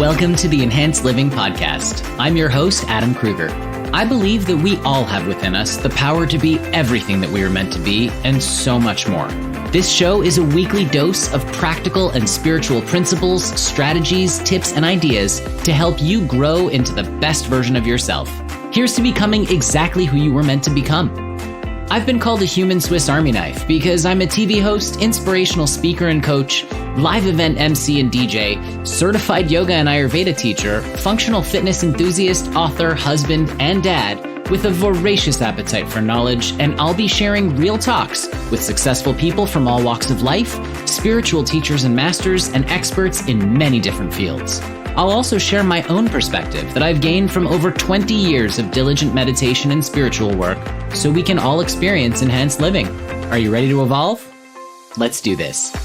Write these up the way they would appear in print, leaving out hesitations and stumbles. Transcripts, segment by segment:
Welcome to the Enhanced Living Podcast. I'm your host, Adam Kruger. I believe that we all have within us the power to be everything that we are meant to be and so much more. This show is a weekly dose of practical and spiritual principles, strategies, tips, and ideas to help you grow into the best version of yourself. Here's to becoming exactly who you were meant to become. I've been called a human Swiss Army knife because I'm a TV host, inspirational speaker and coach, live event MC and DJ, certified yoga and Ayurveda teacher, functional fitness enthusiast, author, husband, and dad with a voracious appetite for knowledge, and I'll be sharing real talks with successful people from all walks of life, spiritual teachers and masters, and experts in many different fields. I'll also share my own perspective that I've gained from over 20 years of diligent meditation and spiritual work so we can all experience enhanced living. Are you ready to evolve? Let's do this.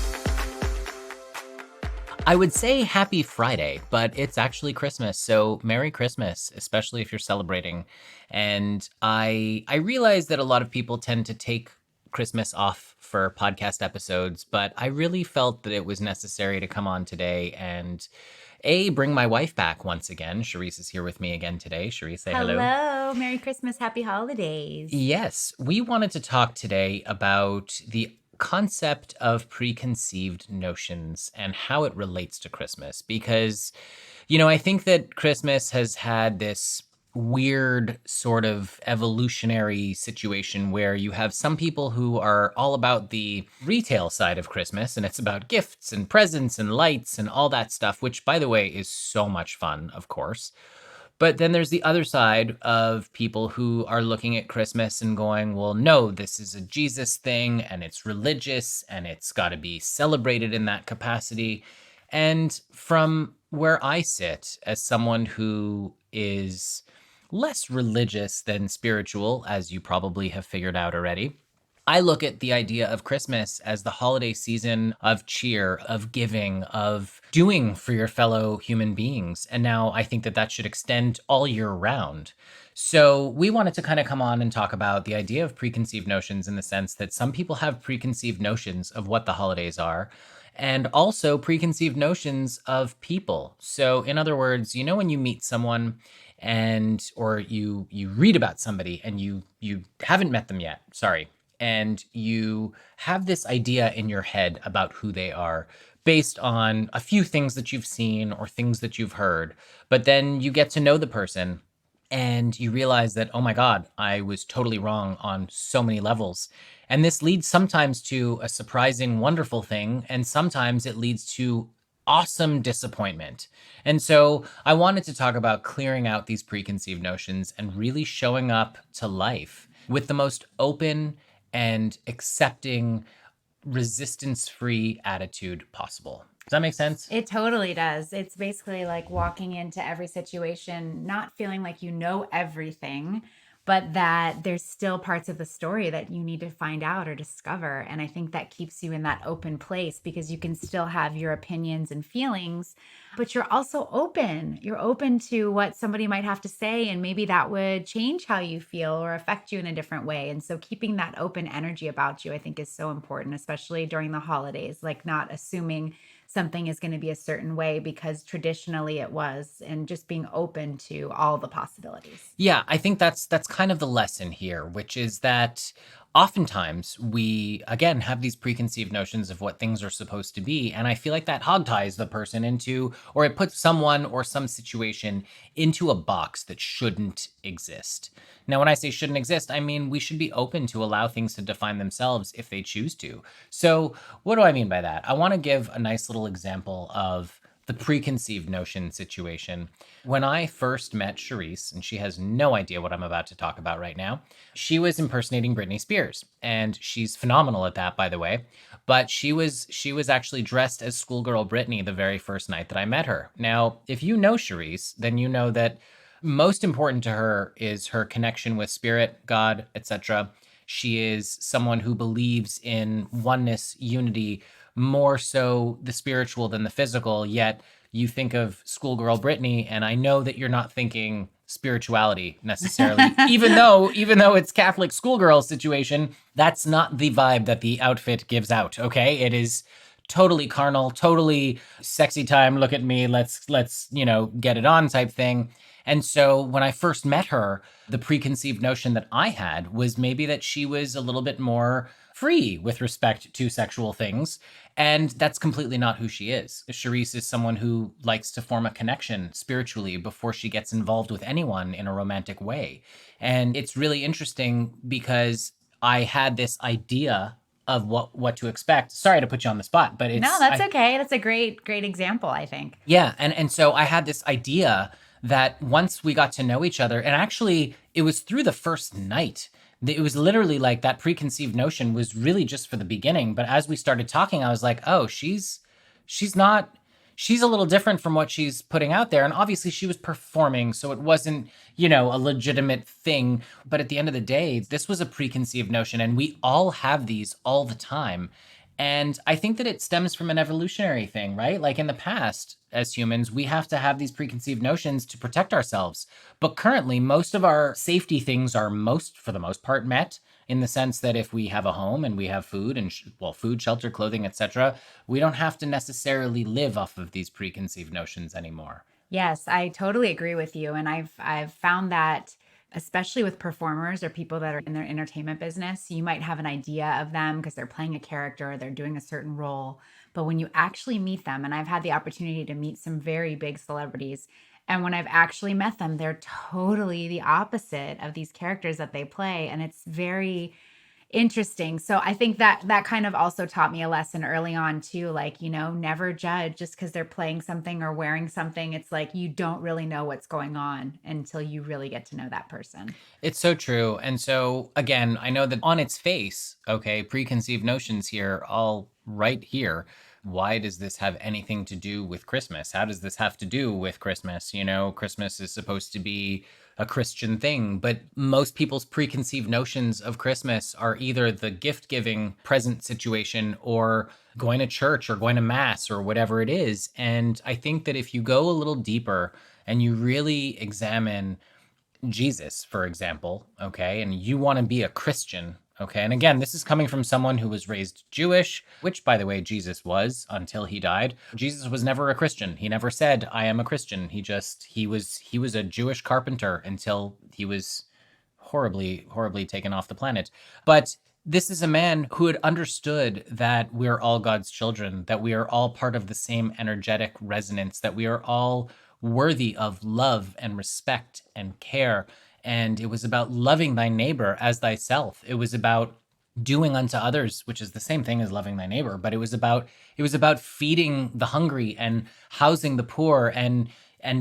I would say happy Friday, but it's actually Christmas, so Merry Christmas, especially if you're celebrating. And I realize that a lot of people tend to take Christmas off for podcast episodes, but I really felt that it was necessary to come on today and bring my wife back once again. Cherise is here with me again today. Cherise, say hello. Hello. Merry Christmas. Happy holidays. Yes, we wanted to talk today about the concept of preconceived notions and how it relates to Christmas. Because, I think that Christmas has had this weird sort of evolutionary situation where you have some people who are all about the retail side of Christmas, and it's about gifts and presents and lights and all that stuff, which, by the way, is so much fun, of course. But then there's the other side of people who are looking at Christmas and going, well, no, this is a Jesus thing and it's religious and it's got to be celebrated in that capacity. And from where I sit as someone who is less religious than spiritual, as you probably have figured out already, I look at the idea of Christmas as the holiday season of cheer, of giving, of doing for your fellow human beings. And now I think that that should extend all year round. So we wanted to kind of come on and talk about the idea of preconceived notions in the sense that some people have preconceived notions of what the holidays are, and also preconceived notions of people. So in other words, when you meet someone or you read about somebody and you haven't met them yet, and you have this idea in your head about who they are based on a few things that you've seen or things that you've heard. But then you get to know the person and you realize that, oh my God, I was totally wrong on so many levels. And this leads sometimes to a surprising, wonderful thing. And sometimes it leads to awesome disappointment. And so I wanted to talk about clearing out these preconceived notions and really showing up to life with the most open and accepting, resistance-free attitude possible. Does that make sense? It totally does. It's basically like walking into every situation, not feeling like you know everything, but that there's still parts of the story that you need to find out or discover. And I think that keeps you in that open place because you can still have your opinions and feelings, but you're also open. You're open to what somebody might have to say, and maybe that would change how you feel or affect you in a different way. And so keeping that open energy about you, I think, is so important, especially during the holidays, like not assuming something is going to be a certain way because traditionally it was, and just being open to all the possibilities. Yeah, I think that's kind of the lesson here, which is that oftentimes we, again, have these preconceived notions of what things are supposed to be. And I feel like that hogties the person into, or it puts someone or some situation into a box that shouldn't exist. Now, when I say shouldn't exist, I mean we should be open to allow things to define themselves if they choose to. So what do I mean by that? I want to give a nice little example of the preconceived notion situation. When I first met Cherise, and she has no idea what I'm about to talk about right now, she was impersonating Britney Spears, and she's phenomenal at that, by the way. But she was actually dressed as schoolgirl Britney the very first night that I met her. Now, if you know Cherise, then you know that most important to her is her connection with spirit, God, etc. She is someone who believes in oneness, unity, more so the spiritual than the physical, yet you think of schoolgirl Britney, and I know that you're not thinking spirituality necessarily, even though it's Catholic schoolgirl situation, that's not the vibe that the outfit gives out, okay? It is totally carnal, totally sexy time, look at me, let's, get it on type thing. And so when I first met her, the preconceived notion that I had was maybe that she was a little bit more free with respect to sexual things. And that's completely not who she is. Cherise is someone who likes to form a connection spiritually before she gets involved with anyone in a romantic way. And it's really interesting because I had this idea of what to expect. Sorry to put you on the spot, but No, it's that's I okay. That's a great example, I think. yeah, and so I had this idea that once we got to know each other, and actually it was through the first night. It was literally like that preconceived notion was really just for the beginning, but as we started talking, I was like, "Oh, she's not she's a little different from what she's putting out there." And obviously she was performing, so it wasn't, a legitimate thing, but at the end of the day, this was a preconceived notion and we all have these all the time. And I think that it stems from an evolutionary thing, right? Like in the past, as humans, we have to have these preconceived notions to protect ourselves. But currently, most of our safety things are for the most part, met in the sense that if we have a home and we have food and, food, shelter, clothing, etc., we don't have to necessarily live off of these preconceived notions anymore. Yes, I totally agree with you. And I've found that especially with performers or people that are in their entertainment business, you might have an idea of them because they're playing a character, or they're doing a certain role. But when you actually meet them, and I've had the opportunity to meet some very big celebrities, and when I've actually met them, they're totally the opposite of these characters that they play. And it's very interesting. So I think that that kind of also taught me a lesson early on too, like, never judge just because they're playing something or wearing something. It's like you don't really know what's going on until you really get to know that person. It's so true. And so, again, I know that on its face, okay, preconceived notions here, all right here. Why does this have anything to do with Christmas? How does this have to do with Christmas? Christmas is supposed to be a Christian thing, but most people's preconceived notions of Christmas are either the gift giving present situation or going to church or going to mass or whatever it is. And I think that if you go a little deeper and you really examine Jesus, for example, okay, and you want to be a Christian, okay, and again, this is coming from someone who was raised Jewish, which, by the way, Jesus was until he died. Jesus was never a Christian. He never said, "I am a Christian." He was a Jewish carpenter until he was horribly, horribly taken off the planet. But this is a man who had understood that we're all God's children, that we are all part of the same energetic resonance, that we are all worthy of love and respect and care. And it was about loving thy neighbor as thyself. It was about doing unto others, which is the same thing as loving thy neighbor, but it was about feeding the hungry and housing the poor and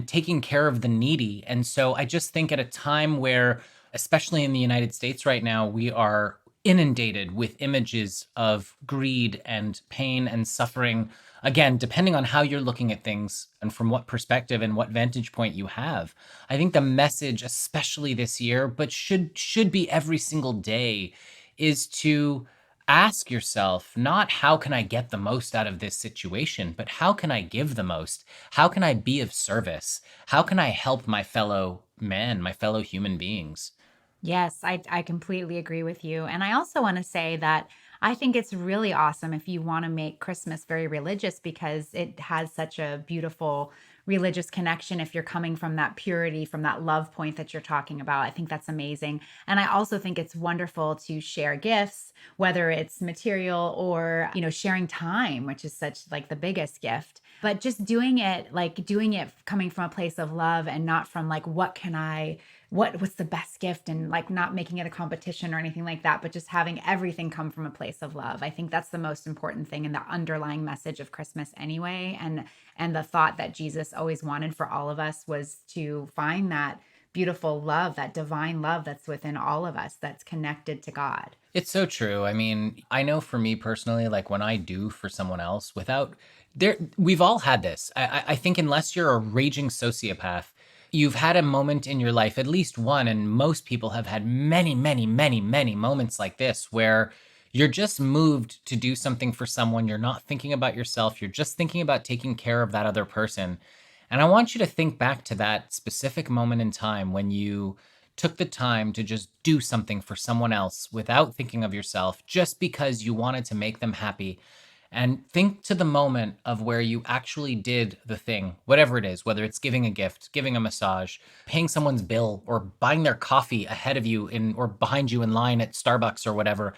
taking care of the needy. And so I just think at a time where, especially in the United States right now, we are inundated with images of greed and pain and suffering. Again, depending on how you're looking at things and from what perspective and what vantage point you have, I think the message, especially this year, but should be every single day, is to ask yourself not how can I get the most out of this situation, but how can I give the most? How can I be of service? How can I help my fellow man, my fellow human beings? Yes, I completely agree with you. And I also want to say that I think it's really awesome if you want to make Christmas very religious because it has such a beautiful religious connection if you're coming from that purity, from that love point that you're talking about. I think that's amazing. And I also think it's wonderful to share gifts, whether it's material or, sharing time, which is such like the biggest gift. But just doing it coming from a place of love and not from like, what's the best gift, and like not making it a competition or anything like that, but just having everything come from a place of love. I think that's the most important thing and the underlying message of Christmas anyway. And the thought that Jesus always wanted for all of us was to find that beautiful love, that divine love that's within all of us, that's connected to God. It's so true. I mean, I know for me personally, like when I do for someone else without there, we've all had this. I think unless you're a raging sociopath, you've had a moment in your life, at least one, and most people have had many, many, many, many moments like this where you're just moved to do something for someone. You're not thinking about yourself. You're just thinking about taking care of that other person. And I want you to think back to that specific moment in time when you took the time to just do something for someone else without thinking of yourself, just because you wanted to make them happy. and think to the moment of where you actually did the thing, whatever it is, whether it's giving a gift, giving a massage, paying someone's bill, or buying their coffee ahead of you or behind you in line at Starbucks or whatever.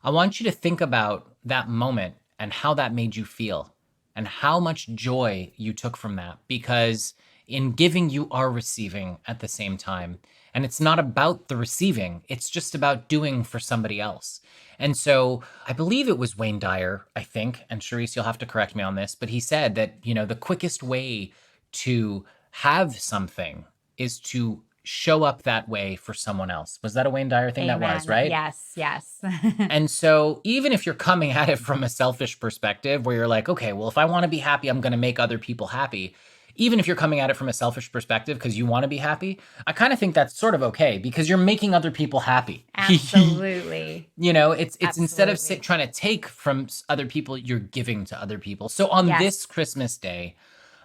I want you to think about that moment and how that made you feel and how much joy you took from that, because in giving, you are receiving at the same time. And it's not about the receiving, it's just about doing for somebody else. And so I believe it was Wayne Dyer, I think, and Cherise, you'll have to correct me on this, but he said that, the quickest way to have something is to show up that way for someone else. Was that a Wayne Dyer thing? Amen. That was, right? Yes. And so even if you're coming at it from a selfish perspective where you're like, okay, well, if I want to be happy, I'm going to make other people happy. Even if you're coming at it from a selfish perspective because you want to be happy, I kind of think that's sort of okay because you're making other people happy. Absolutely. It's Absolutely. Instead of trying to take from other people, you're giving to other people. So on this Christmas day,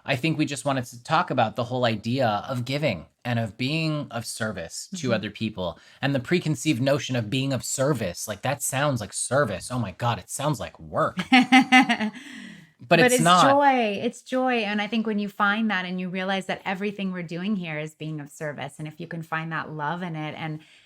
I think we just wanted to talk about the whole idea of giving and of being of service to other people, and the preconceived notion of being of service. Like, that sounds like service. Oh my God, it sounds like work. But it's not. Joy. It's joy. And I think when you find that and you realize that everything we're doing here is being of service, and if you can find that love in it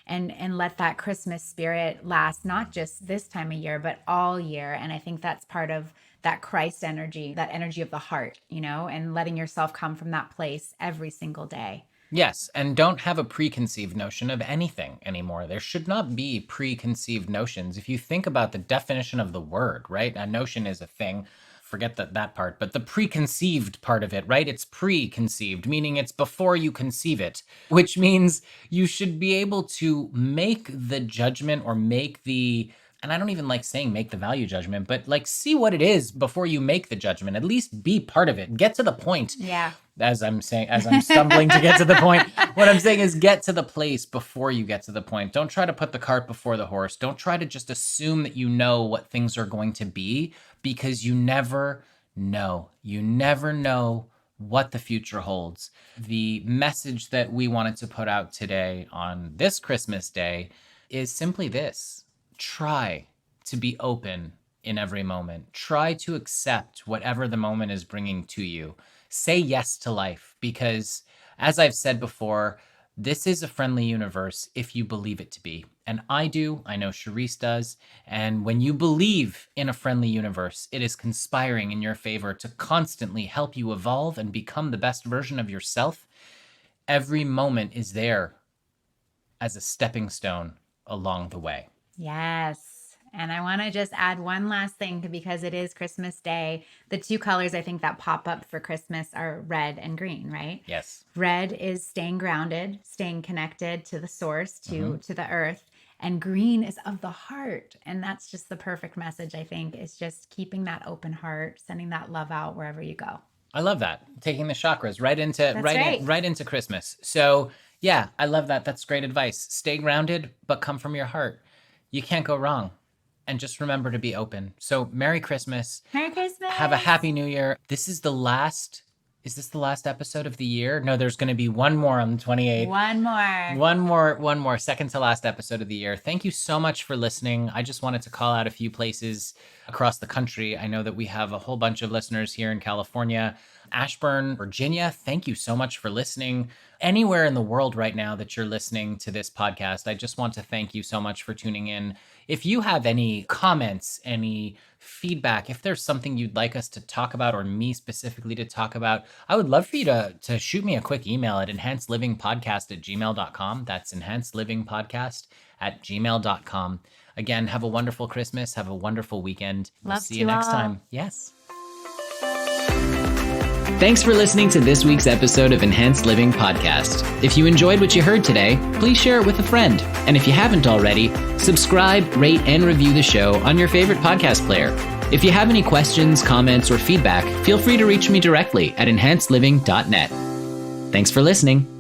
and let that Christmas spirit last, not just this time of year, but all year. And I think that's part of that Christ energy, that energy of the heart, and letting yourself come from that place every single day. Yes, and don't have a preconceived notion of anything anymore. There should not be preconceived notions. If you think about the definition of the word, right? A notion is a thing. Forget that part, but the preconceived part of it, right? It's preconceived, meaning it's before you conceive it, which means you should be able to make the judgment or and I don't even like saying make the value judgment, but like see what it is before you make the judgment. At least be part of it. Get to the point. Yeah. As I'm stumbling to get to the point, what I'm saying is get to the place before you get to the point. Don't try to put the cart before the horse. Don't try to just assume that you know what things are going to be, because you never know. You never know what the future holds. The message that we wanted to put out today on this Christmas day is simply this: try to be open in every moment. Try to accept whatever the moment is bringing to you. Say yes to life, because as I've said before, this is a friendly universe if you believe it to be. And I do, I know Cherise does. And when you believe in a friendly universe, it is conspiring in your favor to constantly help you evolve and become the best version of yourself. Every moment is there as a stepping stone along the way. Yes. And I want to just add one last thing, because it is Christmas Day. The two colors I think that pop up for Christmas are red and green, right? Yes. Red is staying grounded, staying connected to the source, to the earth. And green is of the heart. And that's just the perfect message, I think, is just keeping that open heart, sending that love out wherever you go. I love that. Taking the chakras right into Christmas. So yeah, I love that. That's great advice. Stay grounded, but come from your heart. You can't go wrong. And just remember to be open. So Merry Christmas. Merry Christmas. Have a Happy New Year. Is this the last episode of the year? No, there's going to be one more on the 28th. One more, second to last episode of the year. Thank you so much for listening. I just wanted to call out a few places across the country. I know that we have a whole bunch of listeners here in California, Ashburn, Virginia. Thank you so much for listening. Anywhere in the world right now that you're listening to this podcast, I just want to thank you so much for tuning in. If you have any comments, any feedback, if there's something you'd like us to talk about, or me specifically to talk about, I would love for you to shoot me a quick email at enhancedlivingpodcast@gmail.com. That's enhancedlivingpodcast@gmail.com. Again, have a wonderful Christmas. Have a wonderful weekend. We'll see you next time. Yes. Thanks for listening to this week's episode of Enhanced Living Podcast. If you enjoyed what you heard today, please share it with a friend. And if you haven't already, subscribe, rate, and review the show on your favorite podcast player. If you have any questions, comments, or feedback, feel free to reach me directly at enhancedliving.net. Thanks for listening.